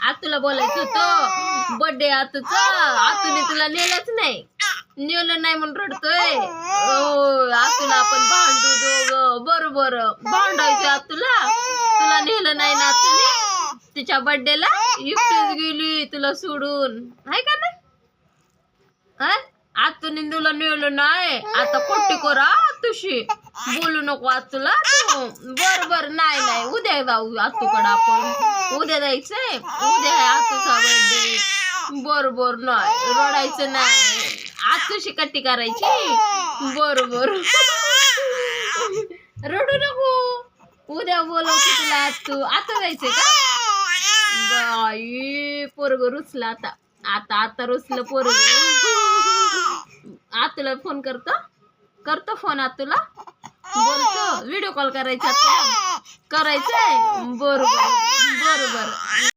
आतूला बोलायचं होतं बर्थडे आतूने तुला नेलंच नाही, नेलं नाही म्हणून रडतोय. आतूला आपण भांडू दोघं, बरोबर भांडायचं आतूला. तुला नेलं नाही ना आतूने तिच्या बर्थडेला, एकटीच गेली तुला सोडून, आहे का नाही? आतूने तुला नेलं नाही, आता खोटी करा तुशी बोलू नको आतूला तू. बरोबर नाही उद्या जाऊ आतूकडं, आपण उद्या जायचंय, उद्या आहे आतूचा बर्थडे. बरोबर नाही रडायचं नाही, आतूशी कट्टी करायची. बरोबर रडू नको, उद्या बोलवते तुला आतू. आता जायचंय का? बाई पोरग रुसला आता रुसलं पोरग. आतूला फोन करतो फोन आतूला, बोलतो व्हिडिओ कॉल करायचा करायचंय. बरोबर.